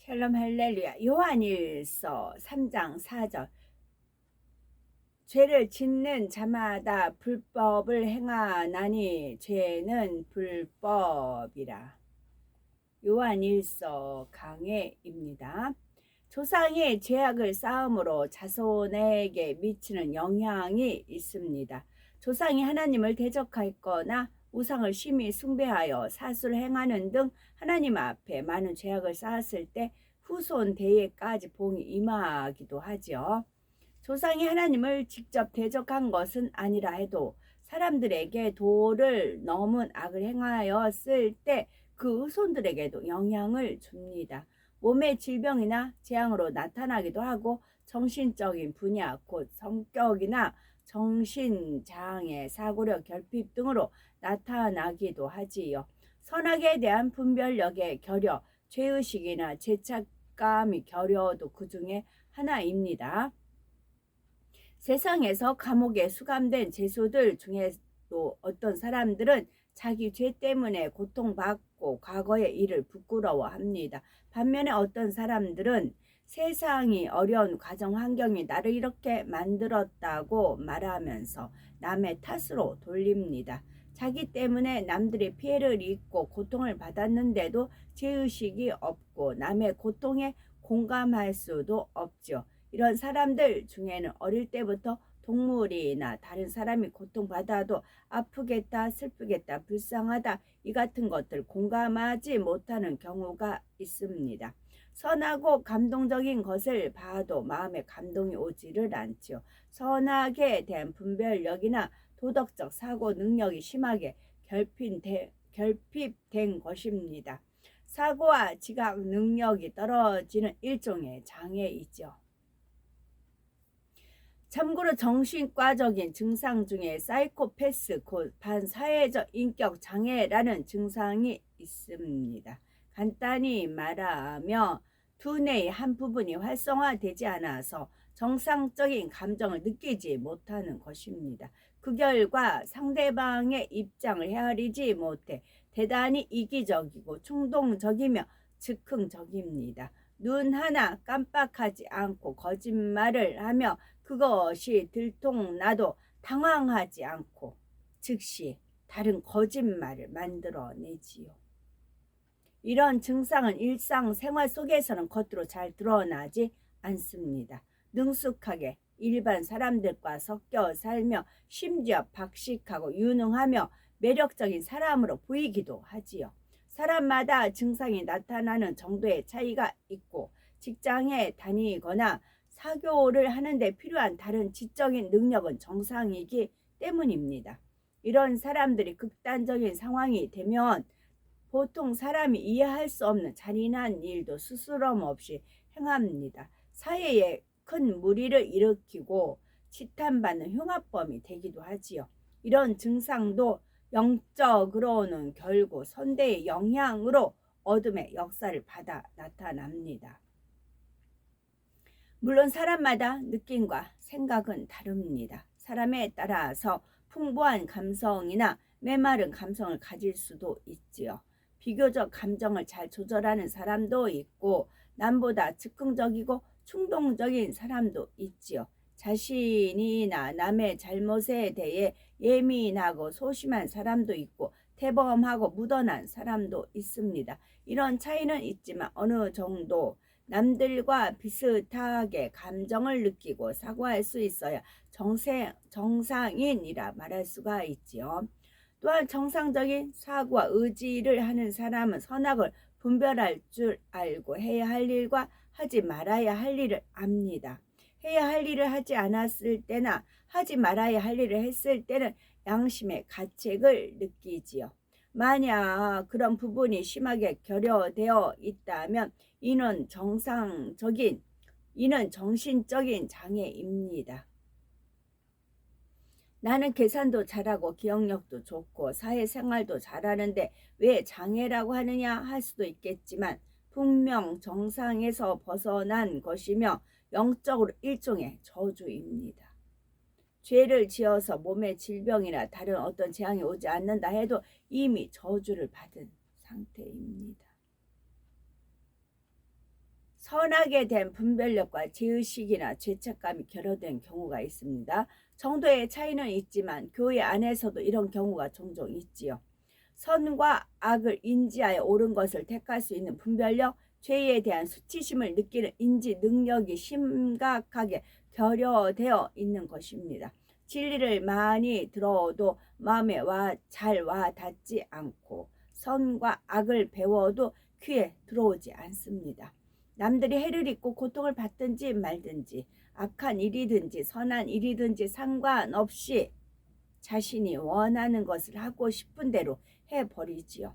샬롬 할렐루야. 요한일서 3장 4절. 죄를 짓는 자마다 불법을 행하나니 죄는 불법이라. 요한일서 강해입니다. 조상이 죄악을 쌓음으로 자손에게 미치는 영향이 있습니다. 조상이 하나님을 대적하거나 우상을 심히 숭배하여 사수를 행하는 등 하나님 앞에 많은 죄악을 쌓았을 때 후손 대에까지 봉이 임하기도 하지요. 조상이 하나님을 직접 대적한 것은 아니라 해도 사람들에게 도를 넘은 악을 행하였을 때 그 후손들에게도 영향을 줍니다. 몸의 질병이나 재앙으로 나타나기도 하고 정신적인 분야, 곧 성격이나 정신장애, 사고력, 결핍 등으로 나타나기도 하지요. 선악에 대한 분별력의 결여, 죄의식이나 죄책감이 결여도 그 중에 하나입니다. 세상에서 감옥에 수감된 죄수들 중에도 어떤 사람들은 자기 죄 때문에 고통받고 과거의 일을 부끄러워합니다. 반면에 어떤 사람들은 세상이 어려운 가정 환경이 나를 이렇게 만들었다고 말하면서 남의 탓으로 돌립니다. 자기 때문에 남들이 피해를 입고 고통을 받았는데도 죄의식이 없고 남의 고통에 공감할 수도 없죠. 이런 사람들 중에는 어릴 때부터 동물이나 다른 사람이 고통받아도 아프겠다, 슬프겠다, 불쌍하다 이 같은 것들 공감하지 못하는 경우가 있습니다. 선하고 감동적인 것을 봐도 마음에 감동이 오지를 않지요. 선악에 대한 분별력이나 도덕적 사고 능력이 심하게 결핍된 것입니다. 사고와 지각 능력이 떨어지는 일종의 장애이죠. 참고로 정신과적인 증상 중에 사이코패스, 곧 반사회적 인격 장애라는 증상이 있습니다. 간단히 말하며 두뇌의 한 부분이 활성화되지 않아서 정상적인 감정을 느끼지 못하는 것입니다. 그 결과 상대방의 입장을 헤아리지 못해 대단히 이기적이고 충동적이며 즉흥적입니다. 눈 하나 깜빡하지 않고 거짓말을 하며 그것이 들통나도 당황하지 않고 즉시 다른 거짓말을 만들어내지요. 이런 증상은 일상생활 속에서는 겉으로 잘 드러나지 않습니다. 능숙하게 일반 사람들과 섞여 살며 심지어 박식하고 유능하며 매력적인 사람으로 보이기도 하지요. 사람마다 증상이 나타나는 정도의 차이가 있고 직장에 다니거나 사교를 하는데 필요한 다른 지적인 능력은 정상이기 때문입니다. 이런 사람들이 극단적인 상황이 되면 보통 사람이 이해할 수 없는 잔인한 일도 스스럼 없이 행합니다. 사회에 큰 무리를 일으키고 치탄받는 흉악범이 되기도 하지요. 이런 증상도 영적으로는 결국 선대의 영향으로 어둠의 역사를 받아 나타납니다. 물론 사람마다 느낌과 생각은 다릅니다. 사람에 따라서 풍부한 감성이나 메마른 감성을 가질 수도 있지요. 비교적 감정을 잘 조절하는 사람도 있고 남보다 즉흥적이고 충동적인 사람도 있지요. 자신이나 남의 잘못에 대해 예민하고 소심한 사람도 있고 대범하고 무던한 사람도 있습니다. 이런 차이는 있지만 어느 정도 남들과 비슷하게 감정을 느끼고 사고할 수 있어야 정상인이라 말할 수가 있지요. 또한 정상적인 사고와 의지를 하는 사람은 선악을 분별할 줄 알고 해야 할 일과 하지 말아야 할 일을 압니다. 해야 할 일을 하지 않았을 때나 하지 말아야 할 일을 했을 때는 양심의 가책을 느끼지요. 만약 그런 부분이 심하게 결여되어 있다면 이는 정신적인 장애입니다. 나는 계산도 잘하고 기억력도 좋고 사회생활도 잘하는데 왜 장애라고 하느냐 할 수도 있겠지만 분명 정상에서 벗어난 것이며 영적으로 일종의 저주입니다. 죄를 지어서 몸에 질병이나 다른 어떤 재앙이 오지 않는다 해도 이미 저주를 받은 상태입니다. 선악에 대한 분별력과 죄의식이나 죄책감이 결여된 경우가 있습니다. 정도의 차이는 있지만 교회 안에서도 이런 경우가 종종 있지요. 선과 악을 인지하여 옳은 것을 택할 수 있는 분별력, 죄에 대한 수치심을 느끼는 인지 능력이 심각하게 결여되어 있는 것입니다. 진리를 많이 들어도 마음에 잘 와닿지 않고 선과 악을 배워도 귀에 들어오지 않습니다. 남들이 해를 입고 고통을 받든지 말든지 악한 일이든지 선한 일이든지 상관없이 자신이 원하는 것을 하고 싶은 대로 해버리지요.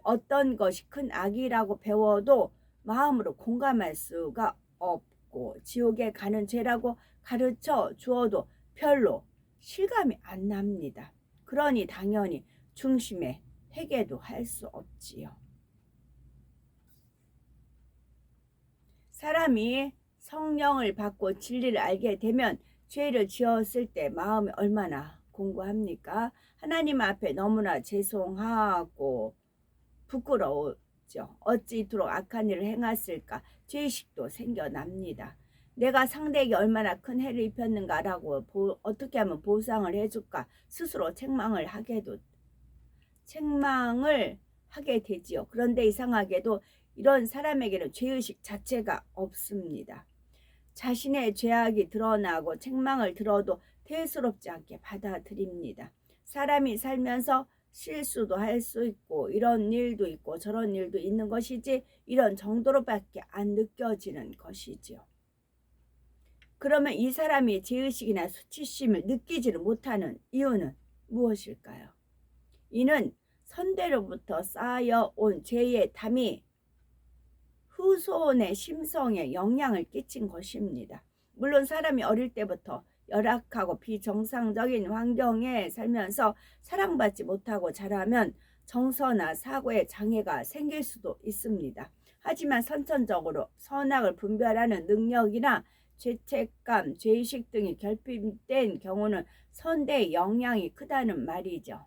어떤 것이 큰 악이라고 배워도 마음으로 공감할 수가 없고 지옥에 가는 죄라고 가르쳐 주어도 별로 실감이 안 납니다. 그러니 당연히 중심에 회개도 할 수 없지요. 사람이 성령을 받고 진리를 알게 되면 죄를 지었을 때 마음이 얼마나 공고합니까? 하나님 앞에 너무나 죄송하고 부끄러웠죠. 어찌 이토록 악한 일을 행했을까? 죄의식도 생겨납니다. 내가 상대에게 얼마나 큰 해를 입혔는가라고 어떻게 하면 보상을 해줄까? 스스로 책망을 하게 되지요. 그런데 이상하게도 이런 사람에게는 죄의식 자체가 없습니다. 자신의 죄악이 드러나고 책망을 들어도 대수롭지 않게 받아들입니다. 사람이 살면서 실수도 할 수 있고 이런 일도 있고 저런 일도 있는 것이지 이런 정도로밖에 안 느껴지는 것이지요. 그러면 이 사람이 죄의식이나 수치심을 느끼지를 못하는 이유는 무엇일까요? 이는 선대로부터 쌓여온 죄의 담이 후손의 심성에 영향을 끼친 것입니다. 물론 사람이 어릴 때부터 열악하고 비정상적인 환경에 살면서 사랑받지 못하고 자라면 정서나 사고에 장애가 생길 수도 있습니다. 하지만 선천적으로 선악을 분별하는 능력이나 죄책감, 죄의식 등이 결핍된 경우는 선대의 영향이 크다는 말이죠.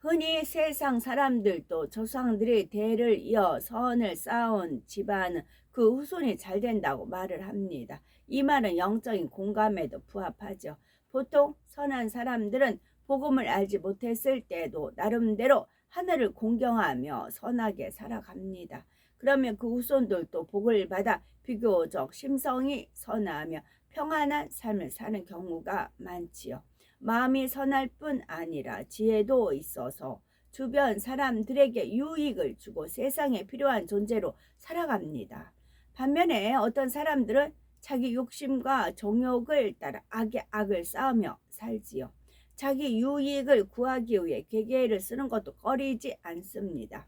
흔히 세상 사람들도 조상들이 대를 이어 선을 쌓아온 집안은 그 후손이 잘 된다고 말을 합니다. 이 말은 영적인 공감에도 부합하죠. 보통 선한 사람들은 복음을 알지 못했을 때도 나름대로 하늘을 공경하며 선하게 살아갑니다. 그러면 그 후손들도 복을 받아 비교적 심성이 선하며 평안한 삶을 사는 경우가 많지요. 마음이 선할 뿐 아니라 지혜도 있어서 주변 사람들에게 유익을 주고 세상에 필요한 존재로 살아갑니다. 반면에 어떤 사람들은 자기 욕심과 정욕을 따라 악에 악을 쌓으며 살지요. 자기 유익을 구하기 위해 계계를 쓰는 것도 꺼리지 않습니다.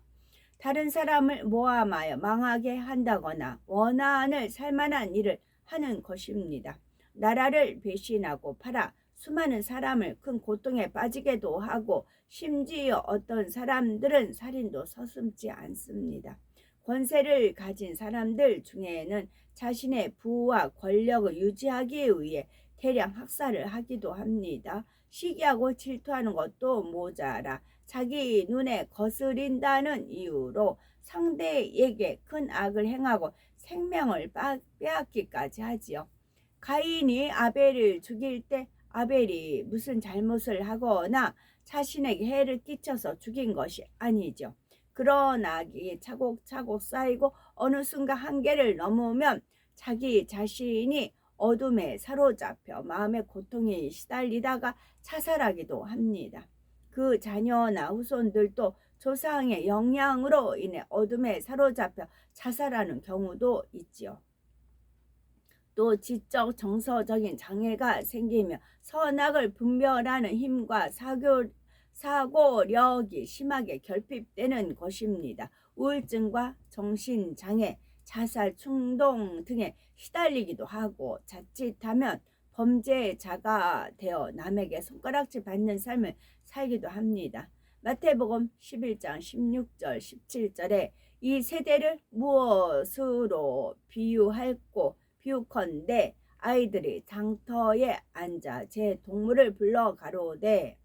다른 사람을 모함하여 망하게 한다거나 원한을 살만한 일을 하는 것입니다. 나라를 배신하고 팔아 수많은 사람을 큰 고통에 빠지게도 하고 심지어 어떤 사람들은 살인도 서슴지 않습니다. 권세를 가진 사람들 중에는 자신의 부와 권력을 유지하기 위해 대량 학살을 하기도 합니다. 시기하고 질투하는 것도 모자라 자기 눈에 거스린다는 이유로 상대에게 큰 악을 행하고 생명을 빼앗기까지 하지요. 가인이 아벨을 죽일 때 아벨이 무슨 잘못을 하거나 자신에게 해를 끼쳐서 죽인 것이 아니죠. 그런 악이 차곡차곡 쌓이고 어느 순간 한계를 넘으면 자기 자신이 어둠에 사로잡혀 마음의 고통에 시달리다가 자살하기도 합니다. 그 자녀나 후손들도 조상의 영향으로 인해 어둠에 사로잡혀 자살하는 경우도 있지요. 또 지적 정서적인 장애가 생기며 선악을 분별하는 힘과 사고력이 심하게 결핍되는 것입니다. 우울증과 정신장애, 자살, 충동 등에 시달리기도 하고 자칫하면 범죄자가 되어 남에게 손가락질 받는 삶을 살기도 합니다. 마태복음 11장 16절 17절에 이 세대를 무엇으로 비유컨대 아이들이 장터에 앉아 제 동물을 불러 가로되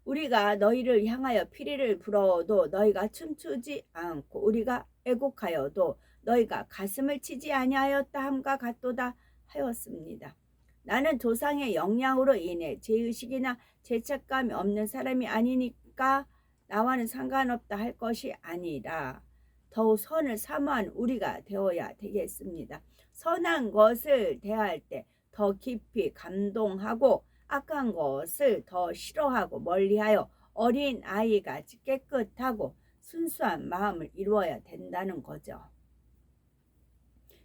우리가 너희를 향하여 피리를 불어도 너희가 춤추지 않고 우리가 애곡하여도 너희가 가슴을 치지 아니하였다 함과 같도다 하였습니다. 나는 조상의 영향으로 인해 죄의식이나 죄책감이 없는 사람이 아니니까 나와는 상관없다 할 것이 아니라 더욱 선을 사모한 우리가 되어야 되겠습니다. 선한 것을 대할 때 더 깊이 감동하고 악한 것을 더 싫어하고 멀리하여 어린 아이같이 깨끗하고 순수한 마음을 이루어야 된다는 거죠.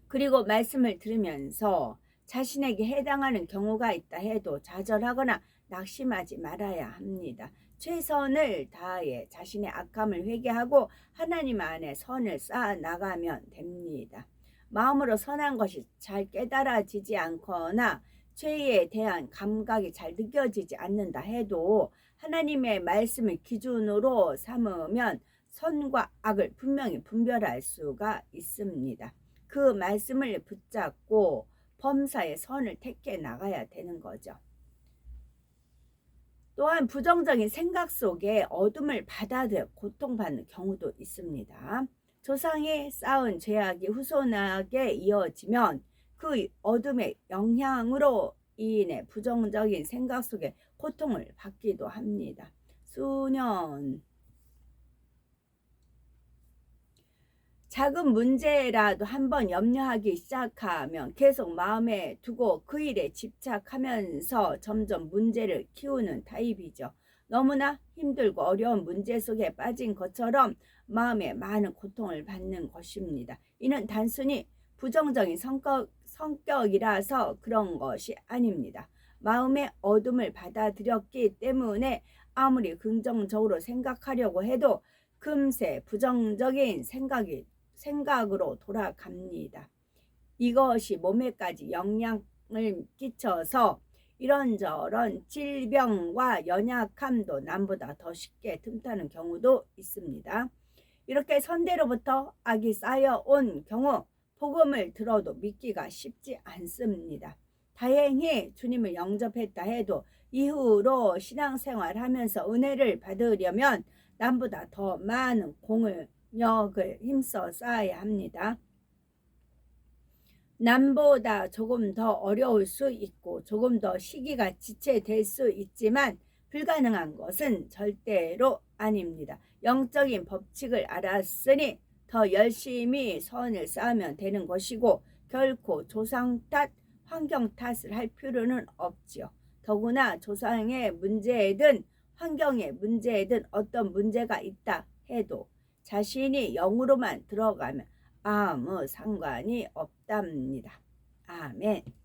그리고 말씀을 들으면서 자신에게 해당하는 경우가 있다 해도 좌절하거나 낙심하지 말아야 합니다. 최선을 다해 자신의 악함을 회개하고 하나님 안에 선을 쌓아 나가면 됩니다. 마음으로 선한 것이 잘 깨달아지지 않거나 죄에 대한 감각이 잘 느껴지지 않는다 해도 하나님의 말씀을 기준으로 삼으면 선과 악을 분명히 분별할 수가 있습니다. 그 말씀을 붙잡고 범사의 선을 택해 나가야 되는 거죠. 또한 부정적인 생각 속에 어둠을 받아들여 고통받는 경우도 있습니다. 조상이 쌓은 죄악이 후손에게 이어지면 그 어둠의 영향으로 인해 부정적인 생각 속에 고통을 받기도 합니다. 수년 작은 문제라도 한번 염려하기 시작하면 계속 마음에 두고 그 일에 집착하면서 점점 문제를 키우는 타입이죠. 너무나 힘들고 어려운 문제 속에 빠진 것처럼 마음에 많은 고통을 받는 것입니다. 이는 단순히 부정적인 성격이라서 그런 것이 아닙니다. 마음의 어둠을 받아들였기 때문에 아무리 긍정적으로 생각하려고 해도 금세 부정적인 생각으로 돌아갑니다. 이것이 몸에까지 영향을 끼쳐서 이런저런 질병과 연약함도 남보다 더 쉽게 틈타는 경우도 있습니다. 이렇게 선대로부터 악이 쌓여온 경우 복음을 들어도 믿기가 쉽지 않습니다. 다행히 주님을 영접했다 해도 이후로 신앙생활하면서 은혜를 받으려면 남보다 더 많은 공력을 힘써 쌓아야 합니다. 남보다 조금 더 어려울 수 있고 조금 더 시기가 지체될 수 있지만 불가능한 것은 절대로 아닙니다. 영적인 법칙을 알았으니 더 열심히 선을 쌓으면 되는 것이고 결코 조상 탓, 환경 탓을 할 필요는 없지요. 더구나 조상의 문제든 환경의 문제든 어떤 문제가 있다 해도 자신이 영으로만 들어가면 아무 상관이 없답니다. 아멘.